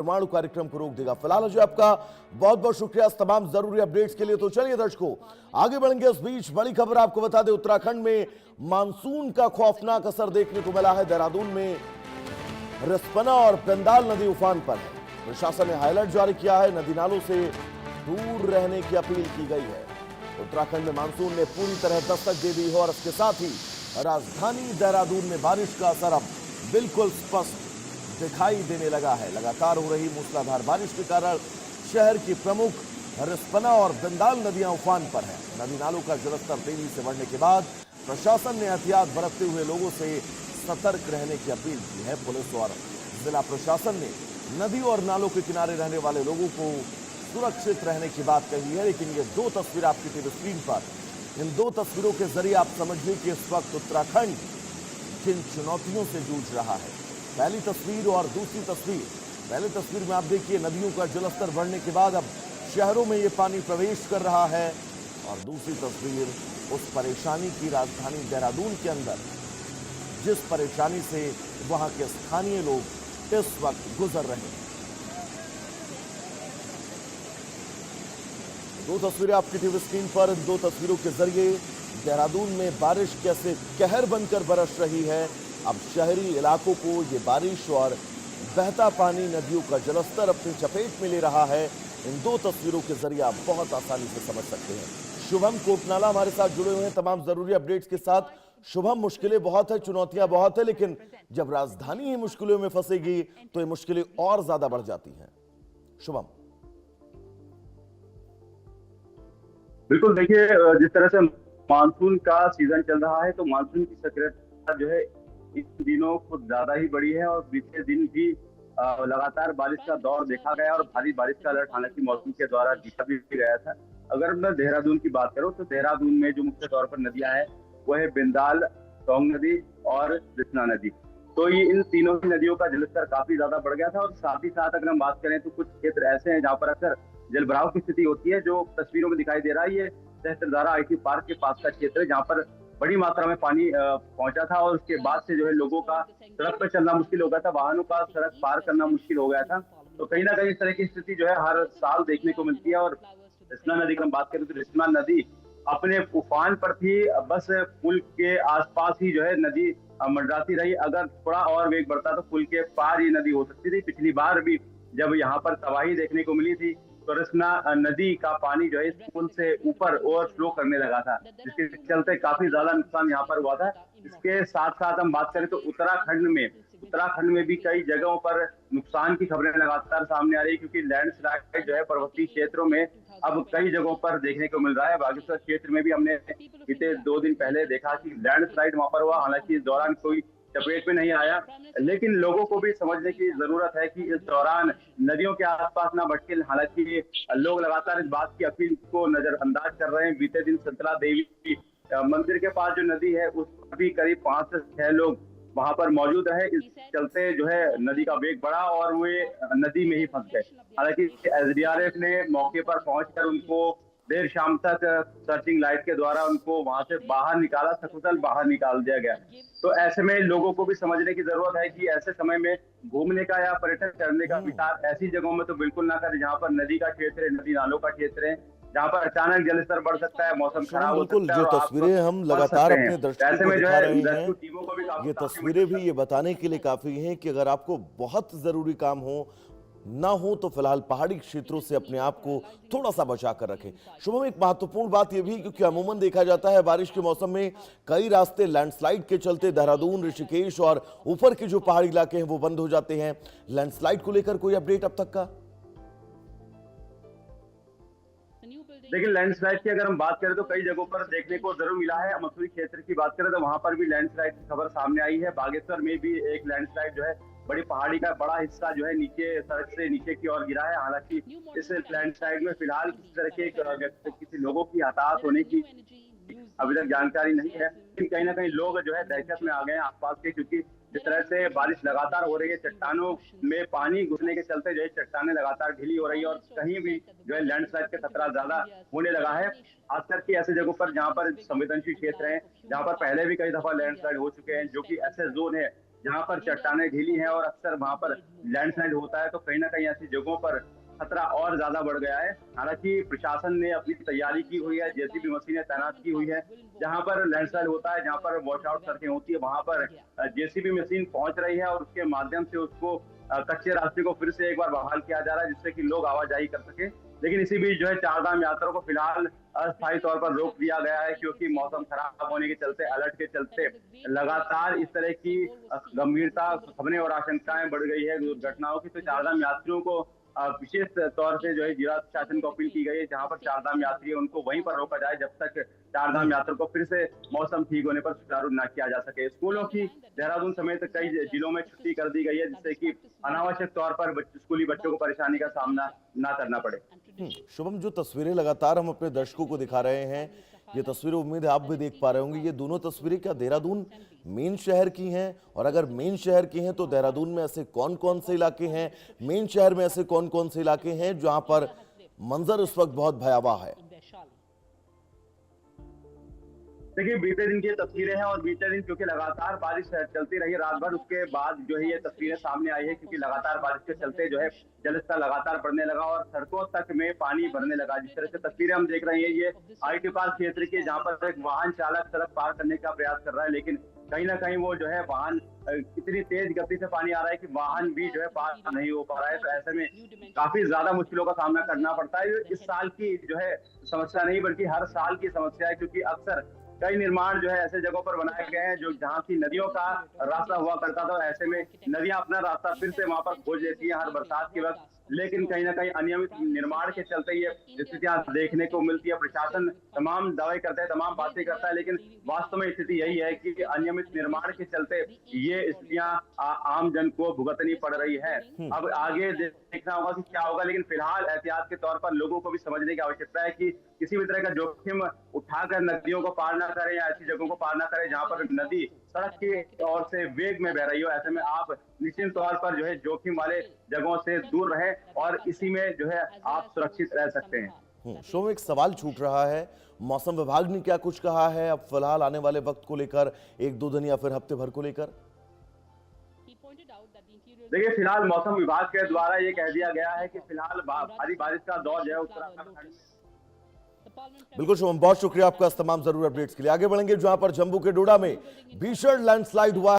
परमाणु कार्यक्रम को रोक देगा। फिलहाल अजय आपका बहुत बहुत शुक्रिया इस तमाम जरूरी अपडेट्स के लिए। तो चलिए दर्शकों आगे बढ़ेंगे। इस बीच बड़ी खबर आपको बता दें, उत्तराखंड में मानसून का खौफनाक असर देखने को मिला है। देहरादून में रिस्पना और बिंदाल नदी उफान पर है। प्रशासन ने हाईलर्ट जारी किया है। नदी नालों से दूर रहने की अपील की गई है। उत्तराखंड में मानसून ने पूरी तरह दस्तक दे दी है और इसके साथ ही राजधानी देहरादून में बारिश का असर अब बिल्कुल स्पष्ट दिखाई देने लगा है। लगातार हो रही मूसलाधार बारिश के कारण शहर की प्रमुख रिस्पना और बिंदाल नदियां उफान पर हैं। नदी नालों का जलस्तर तेजी से बढ़ने के बाद प्रशासन ने एहतियात बरतते हुए लोगों से सतर्क रहने की अपील की है। पुलिस और जिला प्रशासन ने नदी और नालों के किनारे रहने वाले लोगों को सुरक्षित रहने की बात कही है। लेकिन ये दो तस्वीर आपकी टीवी स्क्रीन पर, इन दो तस्वीरों के जरिए आप समझिए कि इस वक्त उत्तराखंड किन चुनौतियों से जूझ रहा है। पहली तस्वीर और दूसरी तस्वीर। पहली तस्वीर में आप देखिए नदियों का जलस्तर बढ़ने के बाद अब शहरों में ये पानी प्रवेश कर रहा है, और दूसरी तस्वीर उस परेशानी की, राजधानी देहरादून के अंदर जिस परेशानी से वहां के स्थानीय लोग इस वक्त गुजर रहे हैं। दो तस्वीरें आपकी टीवी स्क्रीन पर। इन दो तस्वीरों के जरिए देहरादून में बारिश कैसे कहर बनकर बरस रही है। अब शहरी इलाकों को ये बारिश और बहता पानी, नदियों का जलस्तर अपनी चपेट में ले रहा है। इन दो तस्वीरों के जरिए आप बहुत आसानी से समझ सकते हैं। शुभम कोटनाला हमारे साथ जुड़े हुए हैं तमाम जरूरी अपडेट्स के साथ। शुभम, मुश्किलें बहुत है, चुनौतियां बहुत है, लेकिन जब राजधानी ही मुश्किलों में फंसेगी तो ये मुश्किलें और ज्यादा बढ़ जाती हैं। शुभम। बिल्कुल, देखिए जिस तरह से मानसून का सीजन चल रहा है तो मानसून की सक्रियता जो है इन दिनों कुछ ज्यादा ही बड़ी है और बीते दिन भी लगातार बारिश का दौर देखा गया और भारी बारिश का अलर्ट हालांकि मौसम के द्वारा दिया भी गया था। अगर मैं देहरादून की बात करूं तो देहरादून में जो मुख्य तौर पर नदियां हैं वो है बिंदाल, टोंग नदी और कृष्णा नदी। तो ये इन तीनों ही नदियों का जलस्तर काफी ज्यादा बढ़ गया था और साथ ही साथ अगर हम बात करें तो कुछ क्षेत्र ऐसे हैं जहाँ पर अक्सर जलभराव की स्थिति होती है। जो तस्वीरों में दिखाई दे रहा है ये सहस्त्रधारा आईटी पार्क के पास का क्षेत्र है जहाँ पर बड़ी मात्रा में पानी पहुंचा था और उसके बाद से जो है लोगों का सड़क पर चलना मुश्किल हो गया था, वाहनों का सड़क पार करना मुश्किल हो गया था। तो कहीं ना कहीं इस तरह की स्थिति जो है हर साल देखने को मिलती है। और कृष्णा नदी की हम बात करें तो कृष्णा नदी अपने उफान पर थी, बस पुल के आसपास ही जो है नदी मंडराती रही। अगर थोड़ा और वेग बढ़ता तो पुल के पार ये नदी हो सकती थी। पिछली बार भी जब यहाँ पर तबाही देखने को मिली थी तो कृष्णा नदी का पानी जो है इस पुल से ऊपर ओवरफ्लो करने लगा था, जिसके चलते काफी ज्यादा नुकसान यहाँ पर हुआ था। इसके साथ साथ हम बात करें तो उत्तराखंड में भी कई जगहों पर नुकसान की खबरें लगातार सामने आ रही है, क्योंकि लैंडस्लाइड जो है पर्वतीय क्षेत्रों में अब कई जगहों पर देखने को मिल रहा है। बागेश्वर क्षेत्र में भी हमने बीते 2 दिन पहले देखा कि लैंडस्लाइड वहां पर हुआ। हालांकि इस दौरान कोई चपेट में नहीं आया, लेकिन लोगों को भी समझने की जरूरत है कि इस दौरान नदियों के आसपास ना भटके। हालांकि लोग लगातार इस बात की अपील को नजरअंदाज कर रहे हैं। बीते दिन संतला देवी मंदिर के पास जो नदी है उस पर भी करीब 5 से 6 लोग वहां पर मौजूद रहे। इस चलते जो है नदी का वेग बढ़ा और वे नदी में ही फंस गए। हालांकि एसडीआरएफ ने मौके पर पहुंचकर उनको देर शाम तक सर्चिंग लाइट के द्वारा उनको वहां से बाहर निकाला, सकुशल बाहर निकाल दिया गया। तो ऐसे में लोगों को भी समझने की जरूरत है कि ऐसे समय में घूमने का या पर्यटन करने का विचार ऐसी जगहों में तो बिल्कुल ना करें जहाँ पर नदी का क्षेत्र है, नदी नालों का क्षेत्र है, जहाँ पर अचानक जलस्तर बढ़ सकता है, मौसम शुभम, खराब हो बिल्कुल सकता है जो और आप तस्वीरें हम फंस लगातार सकते हैं। अपने तो दर्शकों ऐसे को में जो दिखा है रहे रेस्क्यू हैं, टीमों को भी ये काफी तस्वीरें भी ये बताने के लिए काफी हैं कि अगर आपको बहुत जरूरी काम हो ना हो तो फिलहाल पहाड़ी क्षेत्रों से अपने आप को थोड़ा सा बचा कर रखें। शुभम, एक महत्वपूर्ण बात यह भी, क्योंकि अमूमन देखा जाता है बारिश के मौसम में कई रास्ते लैंडस्लाइड के चलते देहरादून, ऋषिकेश और ऊपर के जो पहाड़ी इलाके हैं वो बंद हो जाते हैं। लैंडस्लाइड को लेकर कोई अपडेट अब तक का? देखिए, लैंडस्लाइड की अगर हम बात करें तो कई जगहों पर देखने को जरूर मिला है। मसूरी क्षेत्र की बात करें तो वहां पर भी लैंडस्लाइड की खबर सामने आई है। बागेश्वर में भी एक लैंडस्लाइड जो है बड़ी पहाड़ी का बड़ा हिस्सा जो है नीचे, सड़क से नीचे की ओर गिरा है। हालांकि इस लैंडस्लाइड में फिलहाल किसी तरह के किसी लोगों की हताहत होने की अभी तक जानकारी नहीं है, लेकिन कहीं ना कहीं लोग जो है दहशत में आ गए हैं आसपास के, क्योंकि जिस तरह से बारिश लगातार हो रही है, चट्टानों में पानी घुसने के चलते जो है चट्टानें लगातार ढीली हो रही है और कहीं भी जो है लैंडस्लाइड का खतरा ज्यादा होने लगा है। खास करके ऐसे जगहों पर जहाँ पर संवेदनशील क्षेत्र है, जहाँ पर पहले भी कई दफा लैंडस्लाइड हो चुके हैं, जो कि ऐसे जोन है जहां पर चट्टानें ढीली हैं और अक्सर वहां पर लैंडस्लाइड होता है, तो कहीं ना कहीं ऐसी जगहों पर खतरा और ज्यादा बढ़ गया है। हालांकि प्रशासन ने अपनी तैयारी की हुई है, जेसीबी मशीनें तैनात की हुई है। जहां पर लैंडस्लाइड होता है, जहां पर वॉश आउट सड़कें होती है, वहां पर जेसीबी मशीन पहुंच रही है और उसके माध्यम से उसको कच्चे रास्ते को फिर से एक बार बहाल किया जा रहा है, जिससे कि लोग आवाजाही कर सके। लेकिन इसी बीच जो है चारधाम यात्रा को फिलहाल अस्थायी तौर पर रोक दिया गया है, क्योंकि मौसम खराब होने के चलते, अलर्ट के चलते लगातार इस तरह की गंभीरता, खबरें और आशंकाएं बढ़ गई है दुर्घटनाओं की। तो चारधाम यात्रियों को विशेष तौर से जो है जिला शासन को अपील की गई है, जहां पर चारधाम यात्री है उनको वहीं पर रोका जाए जब तक चारधाम यात्रा को फिर से मौसम ठीक होने पर सुचारू न किया जा सके। स्कूलों की देहरादून समेत कई जिलों में छुट्टी कर दी गई है, जिससे कि अनावश्यक तौर पर स्कूली बच्चों को परेशानी का सामना न करना पड़े। शुभम, जो तस्वीरें लगातार हम अपने दर्शकों को दिखा रहे हैं, ये तस्वीरें उम्मीद है आप भी देख पा रहे होंगे। ये दोनों तस्वीरें क्या देहरादून मेन शहर की हैं? और अगर मेन शहर की हैं तो देहरादून में ऐसे कौन कौन से इलाके हैं, मेन शहर में ऐसे कौन कौन से इलाके हैं जहां पर मंजर इस वक्त बहुत भयावह है? देखिए, बीते दिन की ये तस्वीरें हैं और बीते दिन क्योंकि लगातार बारिश चलती रही रात भर, उसके बाद जो है ये तस्वीरें सामने आई है, क्योंकि लगातार बारिश के चलते जो है जलस्तर लगातार बढ़ने लगा और सड़कों तक में पानी भरने लगा। जिस तरह से तस्वीरें हम देख रहे हैं, ये आईटी पार्क क्षेत्र की, जहां पर एक वाहन चालक सड़क पार करने का प्रयास कर रहा है, लेकिन कहीं ना कहीं वो जो है वाहन इतनी तेज गति से पानी आ रहा है कि वाहन भी जो है पार नहीं हो पा रहा है। तो ऐसे में काफी ज्यादा मुश्किलों का सामना करना पड़ता है। इस साल की जो है समस्या नहीं, बल्कि हर साल की समस्या है, क्योंकि अक्सर कई निर्माण जो है ऐसे जगहों पर बनाए गए हैं जो जहाँ की नदियों का रास्ता हुआ करता था। ऐसे में नदियां अपना रास्ता फिर से वहां पर खोज लेती हैं हर बरसात के वक्त, लेकिन कहीं ना कहीं अनियमित निर्माण के चलते ये स्थितियां देखने को मिलती है। प्रशासन तमाम दावे करता है, तमाम बातें करता है, लेकिन वास्तव में स्थिति यही है कि अनियमित निर्माण के चलते ये स्थितियां आम जन को भुगतनी पड़ रही है। अब आगे देखना होगा कि क्या होगा, लेकिन फिलहाल एहतियात के तौर पर लोगों को भी समझने की आवश्यकता है कि किसी भी तरह का जोखिम उठाकर नदियों को पार ना करें या ऐसी जगहों को पार ना करें जहां पर नदी सड़क की ओर से वेग में बह रही हो। ऐसे में आप निश्चित तौर पर जो है जोखिम वाले जगहों से दूर रहें और इसी में जो है आप सुरक्षित रह सकते हैं। शो में एक सवाल छूट रहा है, मौसम विभाग ने क्या कुछ कहा है अब फिलहाल आने वाले वक्त को लेकर, एक दो दिन या फिर हफ्ते भर को लेकर? देखिए, फिलहाल मौसम विभाग के द्वारा ये कह दिया गया है कि फिलहाल भारी बारिश का दौर जो है उत्तराखंड। बिल्कुल शुभम, बहुत शुक्रिया आपका इस तमाम जरूरी अपडेट्स के लिए। आगे बढ़ेंगे जहां पर जम्मू के डोडा में भीषण लैंडस्लाइड हुआ।